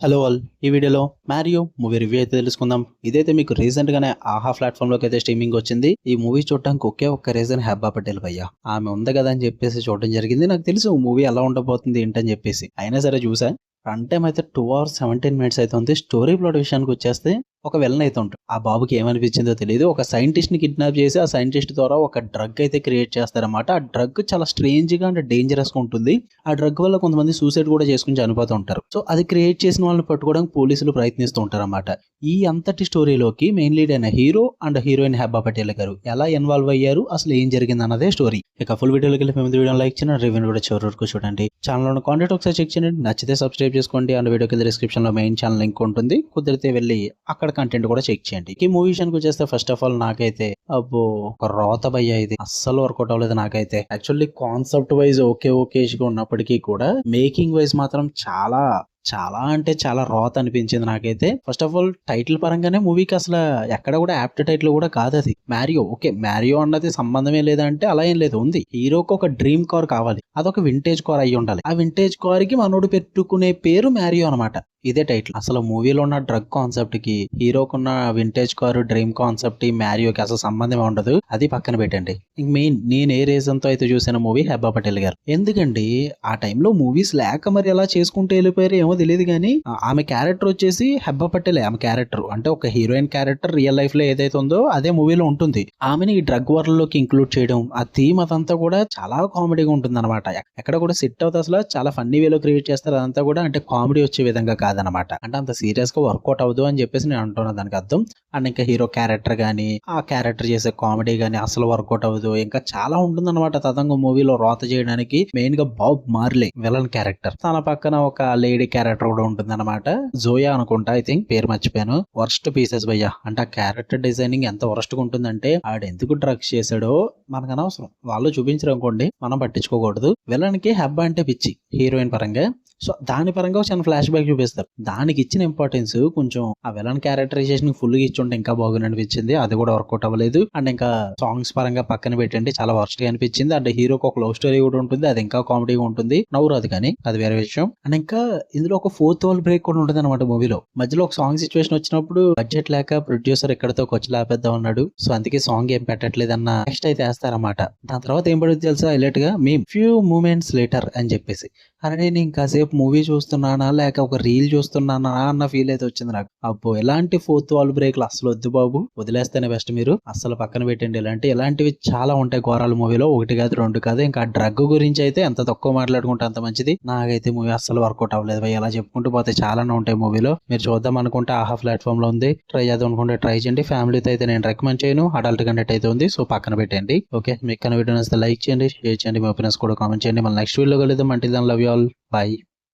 Hello all, ఈ వీడియోలో Mario movie review అయితే తెలుసుకుందాం. ఇదైతే మీకు రీసెంట్ గానే ఆహా ప్లాట్ఫామ్ లోకి అయితే స్ట్రీమింగ్ వచ్చింది. ఈ మూవీ చూడడానికి ఒకే ఒక్క రీజన్ హెబ్బా పటేల్ భయ్య ఆమె ఉంది కదా అని చెప్పేసి చూడడం జరిగింది. నాకు తెలుసు మూవీ ఎలా ఉండబోతుంది ఏంటని చెప్పేసి, అయినా సరే చూసా. రన్ టైం అయితే 2 hours 17 minutes అయితే ఉంది. స్టోరీ ప్లాట్ విషయానికి వచ్చేస్తే ఒక విలన్ అయితే ఉంటాడు. ఆ బాబుకి ఏమనిపించిందో తెలియదు. ఒక సైంటిస్ట్ ని కిడ్నాప్ చేసి ఆ సైంటిస్ట్ ద్వారా ఒక డ్రగ్ అయితే క్రియేట్ చేస్తారన్నమాట. ఆ డ్రగ్ చాలా స్ట్రేంజ్ గా అంటే డేంజరస్ గా ఉంటుంది. ఆ డ్రగ్ వల్ల కొంతమంది సూసైడ్ కూడా చేసుకుని చనిపోతూ ఉంటారు. సో అది క్రియేట్ చేసిన వాళ్ళని పట్టుకోవడానికి పోలీసులు ప్రయత్నిస్తూ ఉంటారు అన్నమాట. ఈ అంతటి స్టోరీలోకి మెయిన్ లీడ్ అయిన hero and heroine Hebah Patel గారు ఎలా ఇన్వాల్వ్ అయ్యారు, అసలు ఏం జరిగింది అన్నదే స్టోరీ. ఇక ఫుల్ వీడియోలోకి వెళ్ళి మేము వీడియో లైక్ చేయండి, రివ్యూ కూడా చివరి వరకు చూడండి. ఛానల్ లో కాంటెంట్ ఒకసారి చెక్ చేయండి, నచ్చితే సబ్స్క్రైబ్ చేసుకోండి. అండ్ వీడియో కింద డిస్క్రిప్షన్ లో మెయిన్ ఛానల్ లింక్ ఉంటుంది, కుదిరితే వెళ్ళి అక్కడ కంటెంట్ కూడా చెక్ చేయండి. ఈ మూవీ విషయానికి వచ్చేస్తే ఫస్ట్ ఆఫ్ ఆల్ నాకైతే అబ్బో ఒక రోత భయ్య ఇది అస్సలు వర్కౌట్ అవ్వలేదు నాకైతే. యాక్చువల్లీ కాన్సెప్ట్ వైజ్ ఓకే గా ఉన్నప్పటికీ కూడా మేకింగ్ వైజ్ మాత్రం చాలా చాలా అంటే చాలా రోత్ అనిపించింది నాకైతే. ఫస్ట్ ఆఫ్ ఆల్ టైటిల్ పరంగానే మూవీకి అసలు ఎక్కడ కూడా యాప్ట్ టైటిల్ కూడా కాదు అది. మ్యారియో, ఓకే మ్యారియో అన్నది సంబంధమే లేదంటే అలా ఏం లేదు, ఉంది. హీరోకి ఒక డ్రీమ్ కార్ కావాలి, అదొక వింటేజ్ కార్ అయ్యి ఉండాలి. ఆ వింటేజ్ కార్ కి మనోడు పెట్టుకునే పేరు మ్యారియో అనమాట. ఇదే టైటిల్. అసలు మూవీలో ఉన్న డ్రగ్ కాన్సెప్ట్ కి హీరోకున్న వింటేజ్ కార్ డ్రీమ్ కాన్సెప్ట్ మ్యారియోకి అసలు సంబంధం ఉండదు. అది పక్కన పెట్టండి. మెయిన్ నేను ఏ రీజన్ తో అయితే చూసిన మూవీ హెబ్బా పటేల్ గారు. ఎందుకండి ఆ టైంలో మూవీస్ లేక మరి ఎలా చేసుకుంటూ వెళ్ళిపోయారు ఏమో తెలియదు కానీ ఆమె క్యారెక్టర్ వచ్చేసి హెబ్బా పటేల్. ఆమె క్యారెక్టర్ అంటే ఒక హీరోయిన్ క్యారెక్టర్ రియల్ లైఫ్ లో ఏదైతే ఉందో అదే మూవీలో ఉంటుంది. ఆమెని ఈ డ్రగ్ వరల్డ్ లోకి ఇంక్లూడ్ చేయడం, ఆ థీమ్ అదంతా కూడా చాలా కామెడీగా ఉంటుంది అనమాట. ఎక్కడ కూడా సెట్ అవుతుంది, అసలు చాలా ఫన్నీ వేలో క్రియేట్ చేస్తారు. అదంతా కూడా అంటే కామెడీ వచ్చే విధంగా కాదనమాట. అంటే అంత సీరియస్ గా వర్కౌట్ అవ్వదు అని చెప్పేసి నేను అంటున్నా దానికి అర్థం. అండ్ ఇంకా హీరో క్యారెక్టర్ గానీ ఆ క్యారెక్టర్ చేసే కామెడీ గానీ అసలు వర్కౌట్ అవ్వదు. ఇంకా చాలా ఉంటుంది అనమాట తదంగ మూవీలో రోత చేయడానికి. మెయిన్ గా బాబ్ మార్లే విలన్ క్యారెక్టర్, తన పక్కన ఒక లేడీ క్యారెక్టర్ కూడా ఉంటుంది అనమాట. జోయా అనుకుంటా, ఐ థింక్ పేరు మర్చిపోయాను. వర్స్ట్ పీసెస్ భయ్యా. అంటే ఆ క్యారెక్టర్ డిజైనింగ్ ఎంత వర్స్ట్ గా ఉంటుందంటే ఆడు ఎందుకు డ్రగ్స్ చేశాడో మనకు అనవసరం, వాళ్ళు చూపించరు అనుకోండి, మనం పట్టించుకోకూడదు. విలన్ కి హెబ్బా అంటే పిచ్చి హీరోయిన్ పరంగా. సో దాని పరంగా చిన్న ఫ్లాష్ బ్యాక్ చూపిస్తారు. దానికి ఇచ్చిన ఇంపార్టెన్స్ కొంచెం ఆ విలన్ క్యారెక్టరైజేషన్ ఫుల్ గా ఇచ్చి ఉంటే ఇంకా బాగుంది అనిపించింది. అది కూడా వర్కౌట్ అవ్వలేదు. అండ్ ఇంకా సాంగ్స్ పరంగా పక్కన పెట్టండి, చాలా వర్స్ట్ గా అనిపించింది. అండ్ హీరోకి ఒక లవ్ స్టోరీ కూడా ఉంటుంది, అది ఇంకా కామెడీగా ఉంటుంది. నవ్వురాదు కానీ అది వేరే విషయం. అండ్ ఇంకా ఇందులో ఒక 4th wall బ్రేక్ కూడా ఉంటుంది అనమాట మూవీలో. మధ్యలో ఒక సాంగ్ సిచ్యువేషన్ వచ్చినప్పుడు బడ్జెట్ లేక ప్రొడ్యూసర్ ఎక్కడితో వచ్చి లాపేద్దాం అన్నాడు. సో అందుకే సాంగ్ ఏం పెట్టట్లేదు అన్న నెక్స్ట్ అయితే వేస్తారన్నమాట. దాని తర్వాత ఏం పడుతుంది తెలుసా, హైలైట్ గా మీ ఫ్యూ మూమెంట్స్ లేటర్ అని చెప్పేసి. అరే నేను ఇంకాసేపు మూవీ చూస్తున్నానా లేక ఒక రీల్ చూస్తున్నానా అన్న ఫీల్ అయితే వచ్చింది నాకు. అబ్బో ఎలాంటి 4th wall బ్రేక్లు అసలు వద్దు బాబు, వదిలేస్తేనే బెస్ట్. మీరు అసలు పక్కన పెట్టండి. ఇలాంటివి చాలా ఉంటాయి ఘోరాల మూవీలో, ఒకటి కాదు రెండు కాదు. ఇంకా డ్రగ్ గురించి అయితే ఎంత తక్కువ మాట్లాడుకుంటే అంత మంచిది. నాకైతే మూవీ అసలు వర్కౌట్ అవ్వలేదు భయ్. అలా చెప్పుకుంటూ పోతే చాలానే ఉంటాయి మూవీలో. మీరు చూద్దాం అనుకుంటే ఆహా ప్లాట్ఫామ్ లో ఉంది, ట్రై చేద్దాం అనుకుంటే ట్రై చేయండి. ఫ్యామిలీతో అయితే నేను రికమెండ్ చేయను, అడల్ట్ కంటెంట్ అయితే ఉంది. సో పక్కన పెట్టండి. ఓకే, మీకు వీడియో నచ్చితే లైక్ చేయండి, షేర్ చేయండి, మీ ఒపీనియన్స్ కూడా కామెంట్ చేయండి. మళ్ళీ నెక్స్ట్ వీడియో కలుద్దాం. అంటే దాని లవ్ యూ ఆల్, బాయ్.